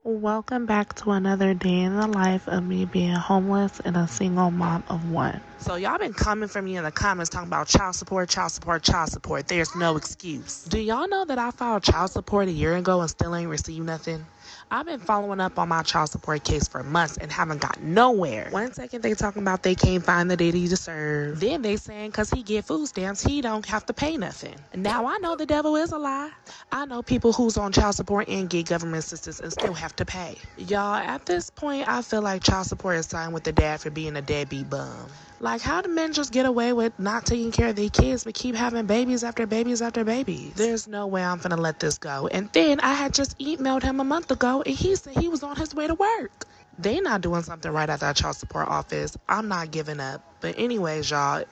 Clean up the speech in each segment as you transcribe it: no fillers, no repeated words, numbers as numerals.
Welcome back to another day in the life of me being homeless and a single mom of one. So y'all been coming for me in the comments talking about child support, child support, child support. There's no excuse. Do y'all know that I filed child support a year ago and still ain't received nothing? I've been following up on my child support case for months and haven't got nowhere. One second they talking about they can't find the daddy to serve. Then they saying cause he get food stamps, he don't have to pay nothing. Now I know the devil is a lie. I know people who's on child support and get government assistance and still have to pay. Y'all, at this point, I feel like child support is signed with the dad for being a deadbeat bum. Like, how do men just get away with not taking care of their kids but keep having babies after babies after babies? There's no way I'm gonna let this go. And then I had just emailed him a month ago and he said he was on his way to work. They not doing something right at that child support office. I'm not giving up. But anyways, y'all,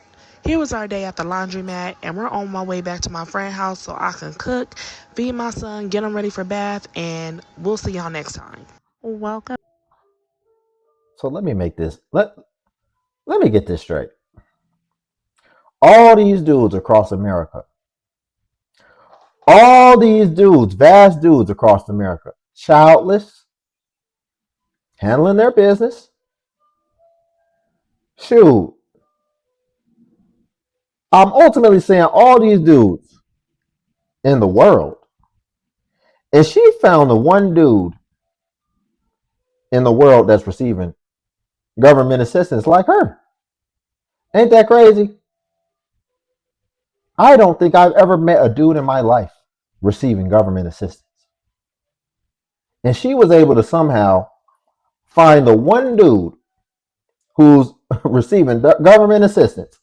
here was our day at the laundromat, and we're on my way back to my friend's house so I can cook, feed my son, get him ready for bath, and we'll see y'all next time. Welcome. So let me make this let me get this straight. All these dudes across America, all these dudes, vast dudes across America, childless, handling their business. Shoot, I'm ultimately saying all these dudes in the world, and she found the one dude in the world that's receiving government assistance like her. Ain't that crazy? I don't think I've ever met a dude in my life receiving government assistance. And she was able to somehow find the one dude who's receiving government assistance.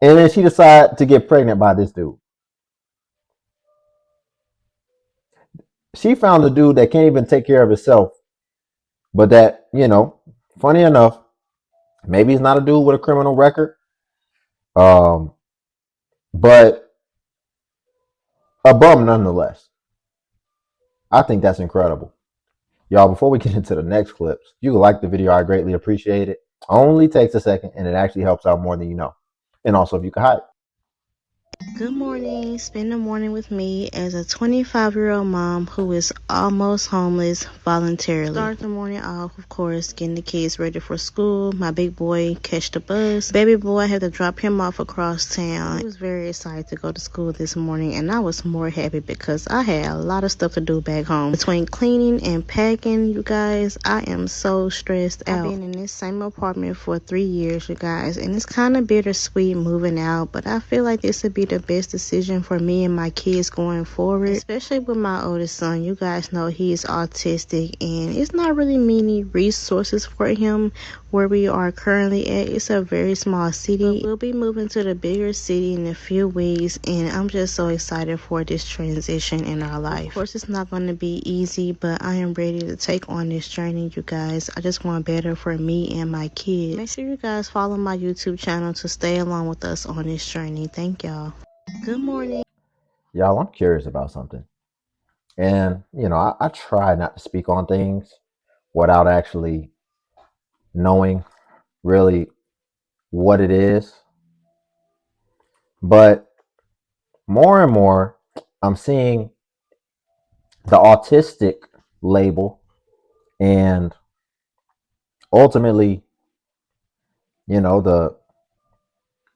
And then she decided to get pregnant by this dude. She found a dude that can't even take care of himself, but that, funny enough, maybe he's not a dude with a criminal record, but a bum nonetheless. I think that's incredible. Y'all, before we get into the next clips, if you like the video, I greatly appreciate it. Only takes a second, and it actually helps out more than you know. And also, if you could hide. Good morning. Spend the morning with me as a 25-year-old mom who is almost homeless voluntarily. Start the morning off, of course, getting the kids ready for school. My big boy catch the bus. Baby boy had to drop him off across town. He was very excited to go to school this morning, and I was more happy because I had a lot of stuff to do back home. Between cleaning and packing, you guys, I am so stressed out. I've been in this same apartment for 3 years, you guys, and it's kind of bittersweet moving out, but I feel like this would be the best decision for me and my kids going forward, especially with my oldest son. You guys know he's autistic and it's not really many resources for him where we are currently at. It's a very small city. We'll be moving to the bigger city in a few weeks, and I'm just so excited for this transition in our life. Of course, it's not going to be easy, but I am ready to take on this journey, you guys. I just want better for me and my kids. Make sure you guys follow my YouTube channel to stay along with us on this journey. Thank y'all. Good morning. Y'all, I'm curious about something. And, I try not to speak on things without actually knowing really what it is. But more and more, I'm seeing the autistic label, and ultimately,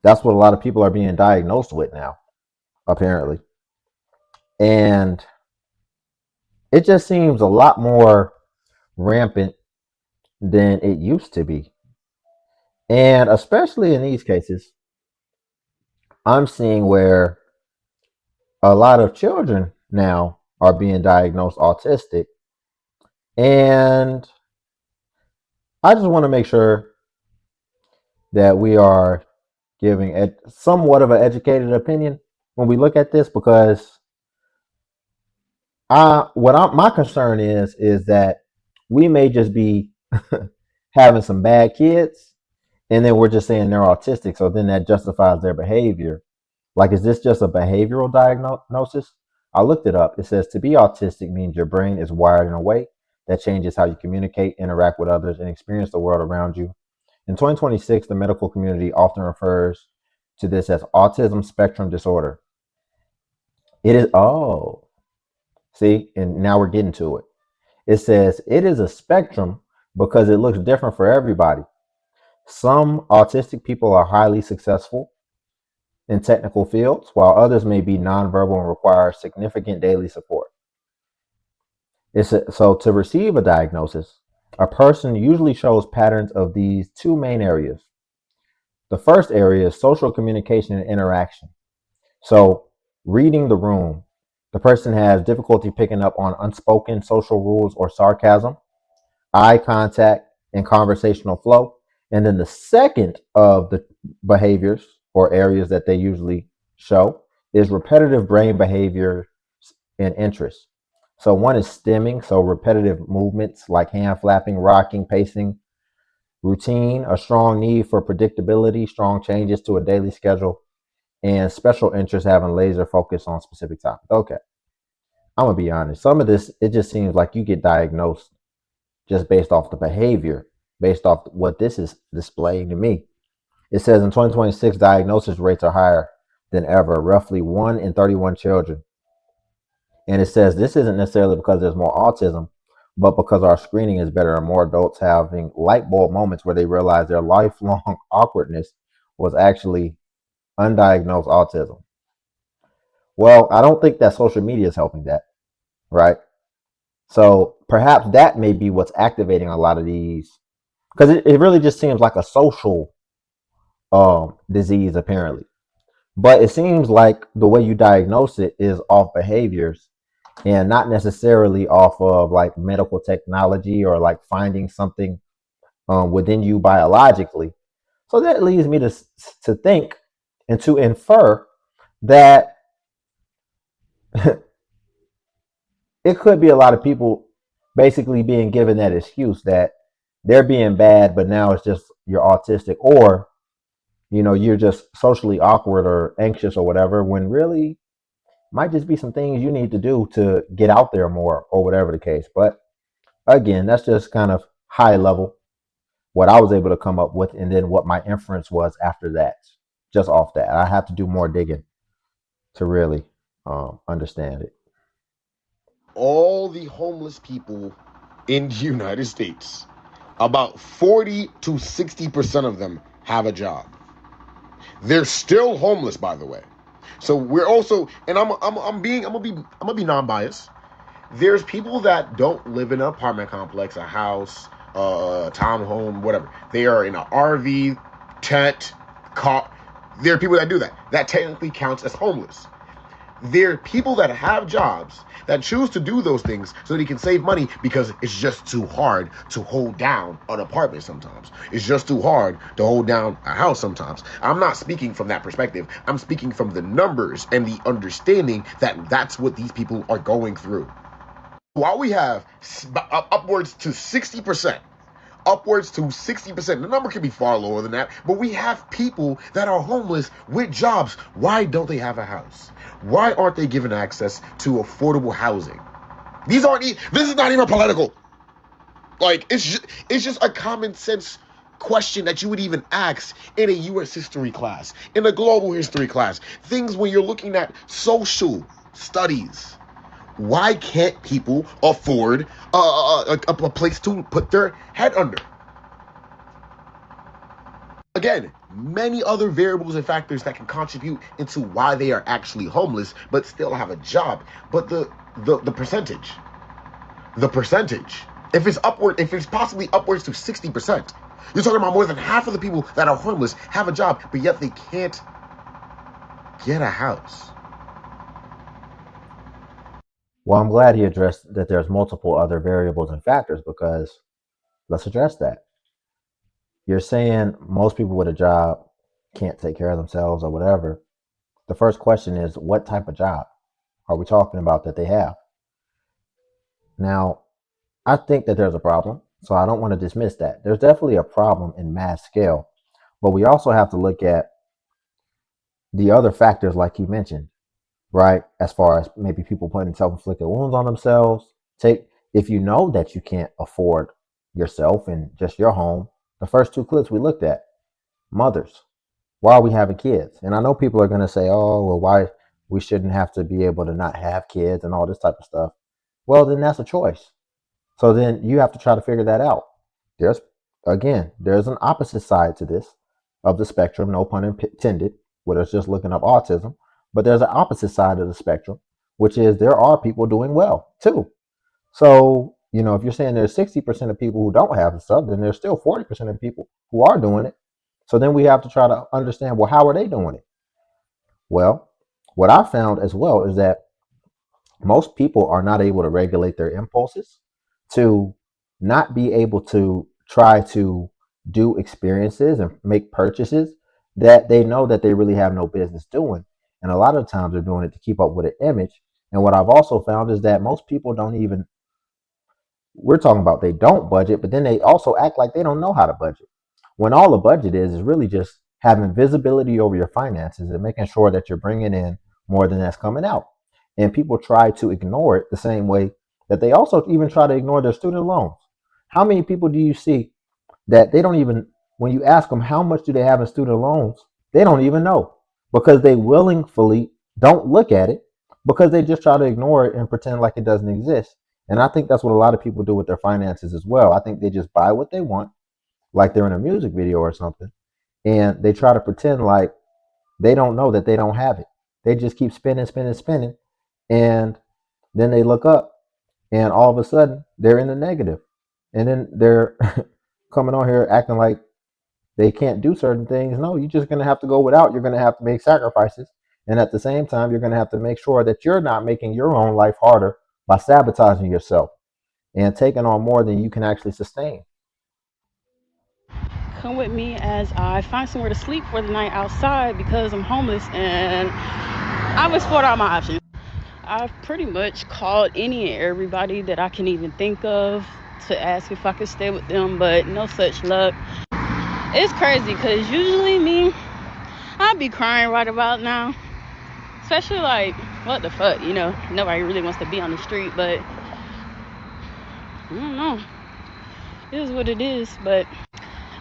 that's what a lot of people are being diagnosed with now, apparently. And it just seems a lot more rampant than it used to be. And especially in these cases, I'm seeing where a lot of children now are being diagnosed autistic. And I just want to make sure that we are giving somewhat of an educated opinion when we look at this, because my concern is that we may just be having some bad kids, and then we're just saying they're autistic, so then that justifies their behavior. Like, is this just a behavioral diagnosis? I looked it up. It says to be autistic means your brain is wired in a way that changes how you communicate, interact with others, and experience the world around you. In 2026, the medical community often refers to this as autism spectrum disorder. It is, see, and now we're getting to it. It says it is a spectrum because it looks different for everybody. Some autistic people are highly successful in technical fields, while others may be nonverbal and require significant daily support. So to receive a diagnosis, a person usually shows patterns of these two main areas. The first area is social communication and interaction. So reading the room, the person has difficulty picking up on unspoken social rules or sarcasm, eye contact, and conversational flow. And then the second of the behaviors or areas that they usually show is repetitive brain behavior and interests. So one is stimming, so repetitive movements like hand flapping, rocking, pacing, routine, a strong need for predictability, strong changes to a daily schedule, and special interest having laser focus on specific topics. Okay, I'm gonna be honest. Some of this, it just seems like you get diagnosed just based off the behavior, based off what this is displaying to me. It says in 2026, diagnosis rates are higher than ever, roughly 1 in 31 children. And it says this isn't necessarily because there's more autism, but because our screening is better and more adults having light bulb moments where they realize their lifelong awkwardness was actually undiagnosed autism. Well, I don't think that social media is helping that, right? So perhaps that may be what's activating a lot of these, because it really just seems like a social disease, apparently. But it seems like the way you diagnose it is off behaviors and not necessarily off of like medical technology or like finding something within you biologically. So that leads me to think and to infer that it could be a lot of people basically being given that excuse that they're being bad, but now it's just you're autistic, or you're just socially awkward or anxious or whatever, when really might just be some things you need to do to get out there more or whatever the case. But again, that's just kind of high level what I was able to come up with, and then what my inference was after that, just off that. I have to do more digging to really understand it. All the homeless people in the United States, about 40 to 60% of them have a job. They're still homeless, by the way. So we're also, and I'm gonna be non-biased. There's people that don't live in an apartment complex, a house, a townhome, whatever. They are in an RV, tent, car. There are people that do that. That technically counts as homeless. There are people that have jobs that choose to do those things so they can save money because it's just too hard to hold down an apartment sometimes. It's just too hard to hold down a house sometimes. I'm not speaking from that perspective. I'm speaking from the numbers and the understanding that that's what these people are going through. While we have upwards to 60%, the number could be far lower than that, but we have people that are homeless with jobs. Why don't they have a house? Why aren't they given access to affordable housing? This is not even political. Like, it's just a common sense question that you would even ask in a US history class, in a global history class. Things when you're looking at social studies. Why can't people afford a place to put their head under? Again, many other variables and factors that can contribute into why they are actually homeless but still have a job. But the percentage, if it's possibly upwards to 60%, you're talking about more than half of the people that are homeless have a job, but yet they can't get a house. Well, I'm glad he addressed that there's multiple other variables and factors, because let's address that. You're saying most people with a job can't take care of themselves or whatever. The first question is, what type of job are we talking about that they have? Now, I think that there's a problem, so I don't want to dismiss that. There's definitely a problem in mass scale, but we also have to look at the other factors like you mentioned, right? As far as maybe people putting self-inflicted wounds on themselves. If you know that you can't afford yourself and just your home, the first two clips we looked at, mothers. Why are we having kids? And I know people are going to say, oh, well, why we shouldn't have to be able to not have kids and all this type of stuff. Well, then that's a choice. So then you have to try to figure that out. There's there's an opposite side to this of the spectrum, no pun intended, with us just looking up autism. But there's an opposite side of the spectrum, which is there are people doing well too. So, if you're saying there's 60% of people who don't have the stuff, then there's still 40% of people who are doing it. So then we have to try to understand, well, how are they doing it? Well, what I found as well is that most people are not able to regulate their impulses, to not be able to try to do experiences and make purchases that they know that they really have no business doing. And a lot of times they're doing it to keep up with an image. And what I've also found is that most people don't even, we're talking about they don't budget, but then they also act like they don't know how to budget. When all a budget is really just having visibility over your finances and making sure that you're bringing in more than that's coming out. And people try to ignore it the same way that they also even try to ignore their student loans. How many people do you see that they don't even, when you ask them how much do they have in student loans, they don't even know, because they willingly don't look at it, because they just try to ignore it and pretend like it doesn't exist. And I think that's what a lot of people do with their finances as well. I think they just buy what they want, like they're in a music video or something, and they try to pretend like they don't know that they don't have it. They just keep spending, spending, spending, and then they look up, and all of a sudden they're in the negative, and then they're coming on here acting like they can't do certain things. No, you're just going to have to go without. You're going to have to make sacrifices, and at the same time, you're going to have to make sure that you're not making your own life harder by sabotaging yourself and taking on more than you can actually sustain. Come with me as I find somewhere to sleep for the night outside because I'm homeless and I've explored all my options. I've pretty much called any and everybody that I can even think of to ask if I could stay with them, but no such luck. It's crazy because usually me, I'd be crying right about now. Especially like, what the fuck, nobody really wants to be on the street, but I don't know. It is what it is, but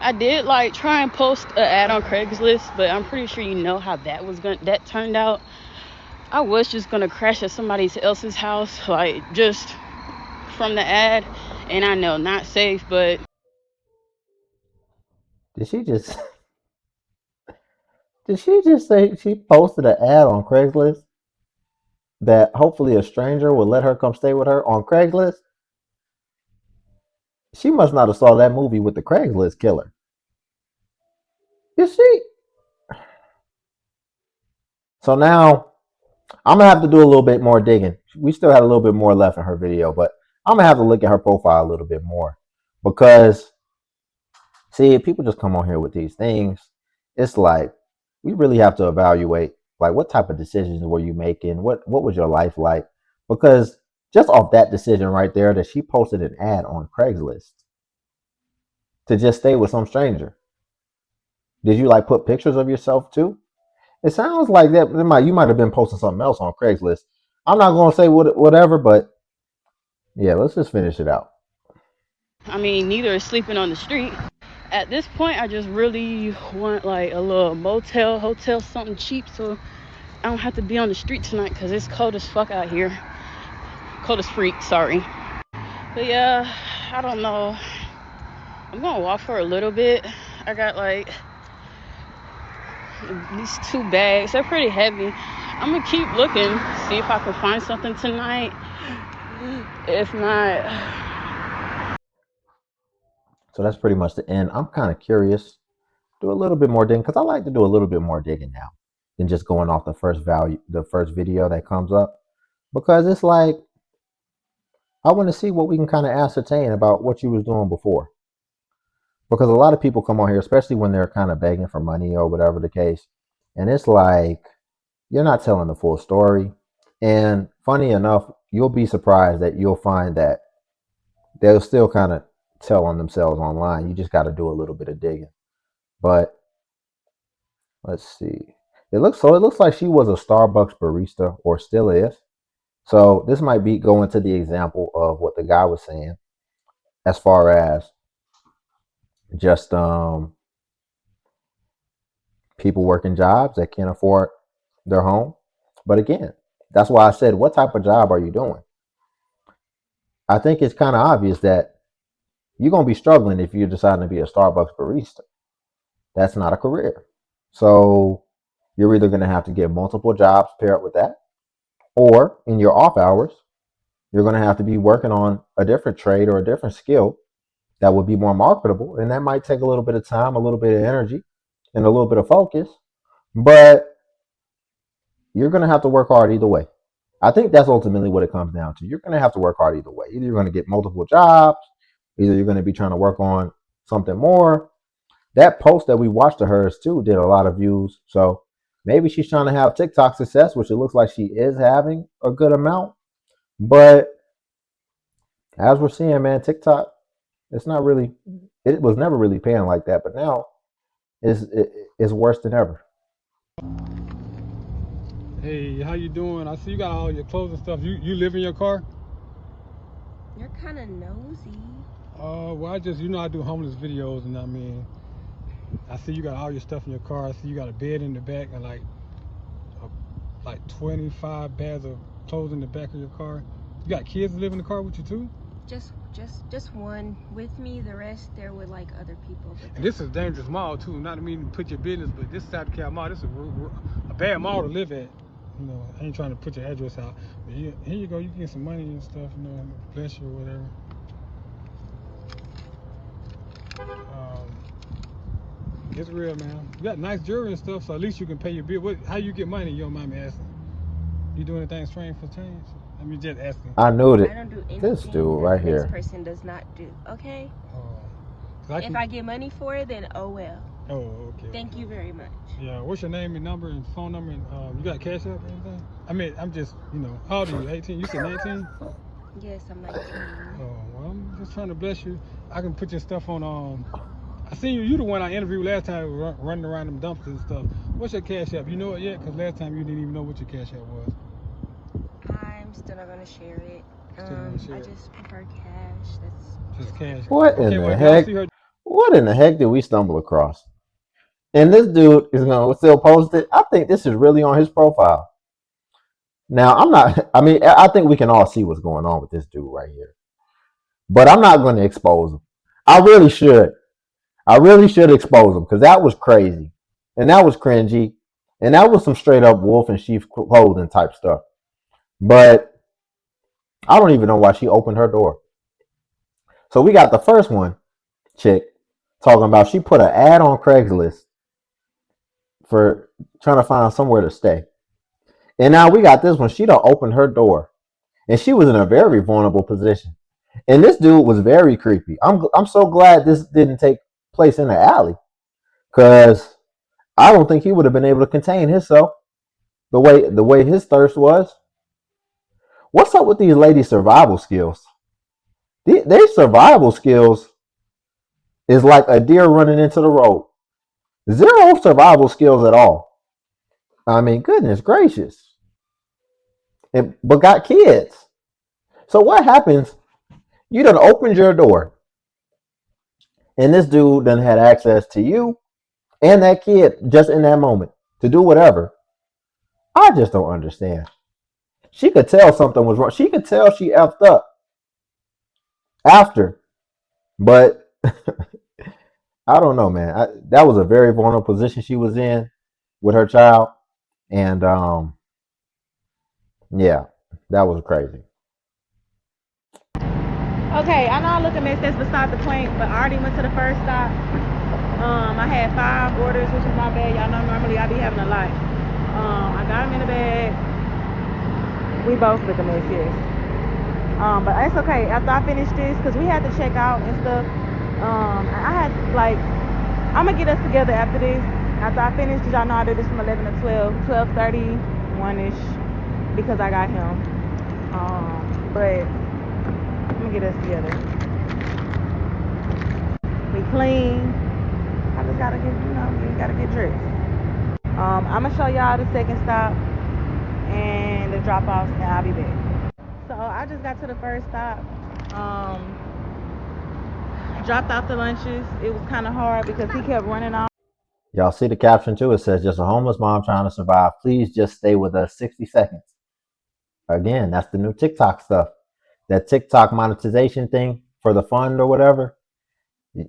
I did like try and post an ad on Craigslist, but I'm pretty sure how that turned out. I was just gonna crash at somebody else's house, like just from the ad, and I know not safe, but Did she just did she just say she posted an ad on Craigslist that hopefully a stranger would let her come stay with her on Craigslist? She must not have saw that movie with the Craigslist killer. Is she? So now I'm gonna have to do a little bit more digging. We still had a little bit more left in her video, but I'm gonna have to look at her profile a little bit more, because see, if people just come on here with these things, it's like we really have to evaluate, like, what type of decisions were you making? What was your life like? Because just off that decision right there, that she posted an ad on Craigslist to just stay with some stranger. Did you like put pictures of yourself too? It sounds like that you might have been posting something else on Craigslist. I'm not gonna say whatever, but yeah, let's just finish it out. I mean, neither is sleeping on the street. At this point, I just really want like a little hotel, something cheap, so I don't have to be on the street tonight because it's cold as fuck out here. Cold as freak, sorry. But yeah, I don't know. I'm gonna walk for a little bit. I got like these 2 bags. They're pretty heavy. I'm gonna keep looking, see if I can find something tonight. If not, So that's pretty much the end. I'm kind of curious. Do a little bit more digging, because I like to do a little bit more digging now than just going off the first video that comes up, because it's like I want to see what we can kind of ascertain about what you was doing before. Because a lot of people come on here, especially when they're kind of begging for money or whatever the case, and it's like you're not telling the full story. And funny enough, you'll be surprised that you'll find that they'll still kind of tell on themselves online. You just got to do a little bit of digging. But let's see. It looks like she was a Starbucks barista, or still is. So this might be going to the example of what the guy was saying, as far as just people working jobs that can't afford their home. But again, that's why I said, what type of job are you doing? I think it's kind of obvious that you're going to be struggling if you're deciding to be a Starbucks barista. That's not a career. So you're either going to have to get multiple jobs paired with that, or in your off hours, you're going to have to be working on a different trade or a different skill that would be more marketable. And that might take a little bit of time, a little bit of energy, and a little bit of focus. But you're going to have to work hard either way. I think that's ultimately what it comes down to. You're going to have to work hard either way. Either you're going to get multiple jobs, either you're going to be trying to work on something more. That post that we watched of hers too did a lot of views. So maybe she's trying to have TikTok success, which it looks like she is having a good amount. But as we're seeing, man, TikTok, it's not really, it was never really paying like that. But now it's worse than ever. Hey, how you doing? I see you got all your clothes and stuff. You live in your car? You're kind of nosy. Well, I just, I do homeless videos, and I mean, I see you got all your stuff in your car. I see you got a bed in the back and like 25 bags of clothes in the back of your car. You got kids that live in the car with you too? Just one with me. The rest they're with like other people. And this is a dangerous mall too. Not to mean to put your business, but this South Carolina mall, this is a bad mall to live at. I ain't trying to put your address out. But here you go. You can get some money and stuff. Bless you or whatever. It's real, man. You got nice jewelry and stuff, so at least you can pay your bill. How you get money? You don't mind me asking. You do anything strange for change? I mean, just asking. I knew that. I don't do anything This dude right here. This person does not do. Okay. If I get money for it, then oh well. Oh, okay. Thank you very much. Yeah. What's your name and number and phone number? And you got cash app or anything? I mean, I'm just, how old are you? 18? You said 19? Yes, I'm 19. Oh, well, I'm just trying to bless you. I can put your stuff on. I seen you the one I interviewed last time running around them dumpsters and stuff. What's your cash app? You know it yet? Because last time you didn't even know what your cash app was. I'm still not going to share it. I just prefer cash. That's just cash. What in the heck? What in the heck did we stumble across? And this dude is going to still post it. I think this is really on his profile. Now, I think we can all see what's going on with this dude right here. But I'm not going to expose him. I really should. Expose him because that was crazy. And that was cringy. And that was some straight up wolf in sheep's clothing type stuff. But I don't even know why she opened her door. So we got the first one, chick, talking about she put an ad on Craigslist for trying to find somewhere to stay. And now we got this one. She done opened her door. And she was in a very vulnerable position. And this dude was very creepy. I'm so glad this didn't take place in the alley. Because I don't think he would have been able to contain himself the way his thirst was. What's up with these ladies' survival skills? Their survival skills is like a deer running into the road. Zero survival skills at all. I mean, goodness gracious. But got kids. So what happens? You done opened your door. And this dude done had access to you and that kid just in that moment to do whatever. I just don't understand. She could tell something was wrong. She could tell she effed up after. But I don't know, man. That was a very vulnerable position she was in with her child. And yeah, that was crazy. Okay, I know I look a mess, that's beside the point, but I already went to the first stop. I had 5 orders, which is not bad. Y'all know normally I be having a lot. I got them in the bag. We both look a mess, yes. But it's okay. After I finish this, because we had to check out and stuff, I had, I'm going to get us together after this. After I finish, because y'all know I do this from 11 to 12, 12:30, 1-ish, because I got him. But I'm going to get us together. We clean. I just got to get, you got to get dressed. I'm going to show y'all the second stop and the drop-offs, and I'll be back. So I just got to the first stop. Dropped off the lunches. It was kind of hard because he kept running off. Y'all see the caption too? It says, just a homeless mom trying to survive. Please just stay with us 60 seconds. Again, that's the new TikTok stuff. that TikTok monetization thing for the fund or whatever,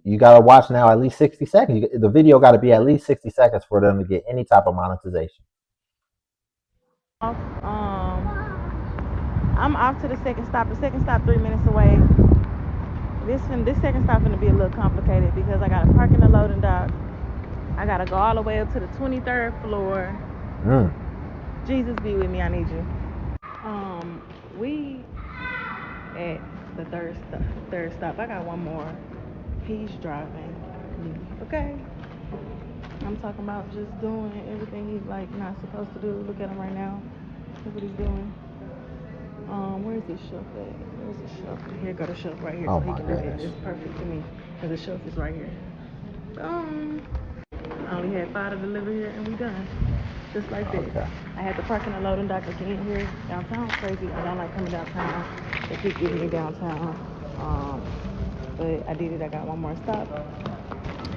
you got to watch now at least 60 seconds. The video got to be at least 60 seconds for them to get any type of monetization. I'm off to the second stop. The second stop 3 minutes away. This second stop gonna be a little complicated because I gotta park in the loading dock. I gotta go all the way up to the 23rd floor. Jesus be with me, I need you. We at the third stop. I got one more. He's driving me, okay? I'm talking about just doing everything he's like not supposed to do. Look at him right now. Look what he's doing. Where's this shelf at? Where's the shelf? Here go the shelf right here. Oh So he my can do it. goodness. It's perfect to me because the shelf is right here. I only had 5 to deliver here and we done. Just like this. Okay. I had to park in the loading dock again here downtown. Crazy. I don't like coming downtown. They keep getting me downtown. But I did it. I got one more stop.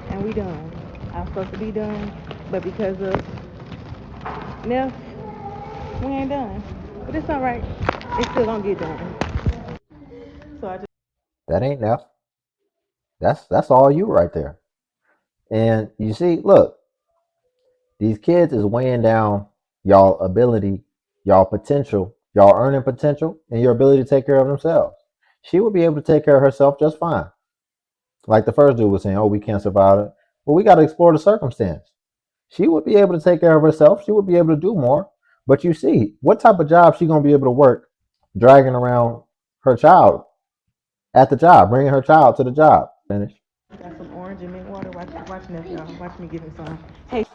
And we done. I was supposed to be done. But because of Neff, we ain't done. But it's alright. It's still gonna get done. So I just That ain't enough. That's all you right there. And you see, look, these kids is weighing down y'all ability, y'all potential, y'all earning potential, and your ability to take care of themselves. She would be able to take care of herself just fine. Like the first dude was saying, oh, we can't survive it. Well, we got to explore the circumstance. She would be able to take care of herself. She would be able to do more. But you see, what type of job she going to be able to work dragging around her child at the job, bringing her child to the job? Finish. got some orange and mint water. Watch Neff, y'all. Watch me give him some. Hey,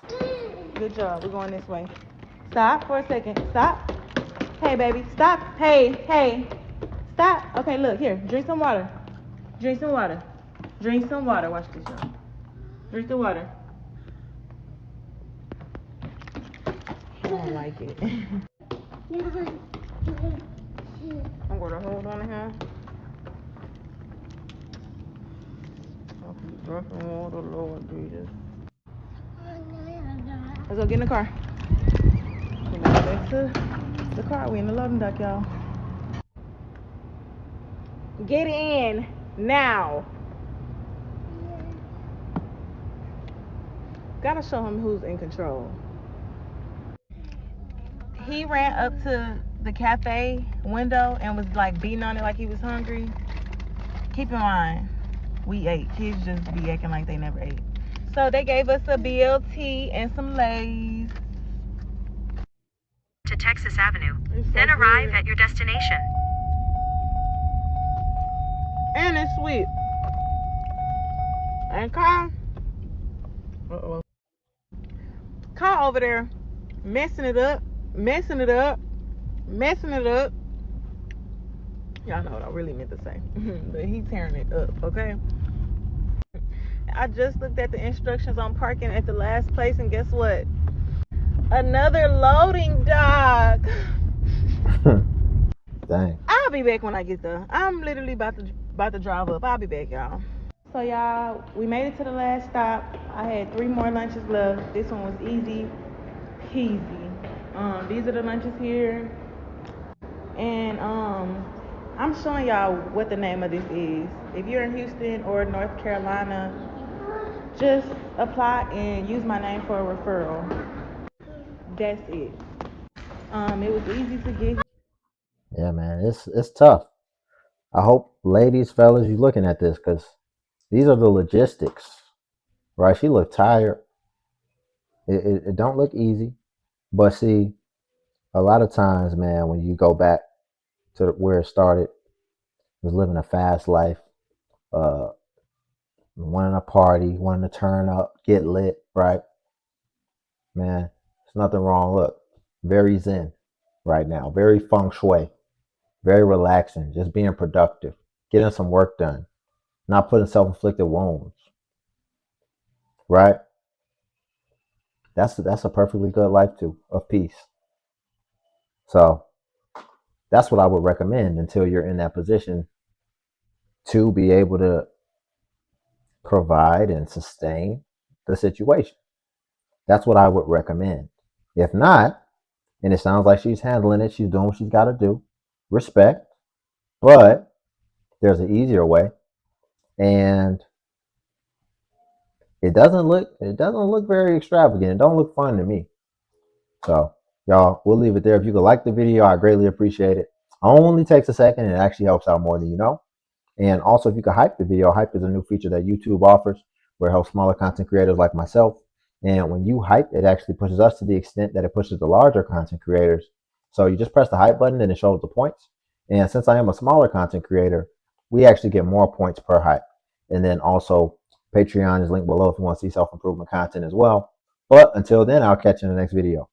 good job. We're going this way. Stop for a second. Stop. Hey, baby. Stop. Hey. Stop. Okay, look. Here. Drink some water. Drink some water. Drink some water. Watch this, y'all. Drink the water. I don't like it. I'm going to hold on to him. I'll keep drinking water, Lord Jesus. Let's go get in the car. We're going back to the car. We in the loading dock, y'all. Get in now. Gotta show him who's in control. He ran up to the cafe window and was like beating on it like he was hungry. Keep in mind, we ate. Kids just be acting like they never ate. So they gave us a BLT and some Lay's. To Texas Avenue, then arrive at your destination. And it's sweet. And Kyle over there messing it up. Y'all know what I really meant to say. But he's tearing it up, okay? I just looked at the instructions on parking at the last place, and guess what? Another loading dock. Dang. I'll be back when I get there. I'm literally about to drive up. I'll be back, y'all. So y'all, we made it to the last stop. I had 3 more lunches left. This one was easy peasy. These are the lunches here. And I'm showing y'all what the name of this is. If you're in Houston or North Carolina, just apply and use my name for a referral. That's it. It was easy to get. Yeah, man, it's tough. I hope, ladies, fellas, you looking at this because these are the logistics, right? She looked tired. It don't look easy, but see, a lot of times, man, when you go back to where it started, was living a fast life, wanting a party, wanting to turn up, get lit, right? Man, there's nothing wrong. Look, very zen right now, very feng shui, very relaxing, just being productive, getting some work done, not putting self-inflicted wounds, right? That's a perfectly good life too, of peace. So that's what I would recommend until you're in that position to be able to provide and sustain the situation. That's what I would recommend. If not, and it sounds like she's handling it, she's doing what she's got to do, respect, But there's an easier way, and it doesn't look very extravagant. It don't look fun to me. So y'all, we'll leave it there. If you could like the video, I greatly appreciate it. Only takes a second and it actually helps out more than you know. And also, if you could hype the video, hype is a new feature that YouTube offers where it helps smaller content creators like myself. And when you hype, it actually pushes us to the extent that it pushes the larger content creators. So you just press the hype button and it shows the points. And since I am a smaller content creator, we actually get more points per hype. And then also, Patreon is linked below if you want to see self-improvement content as well. But until then, I'll catch you in the next video.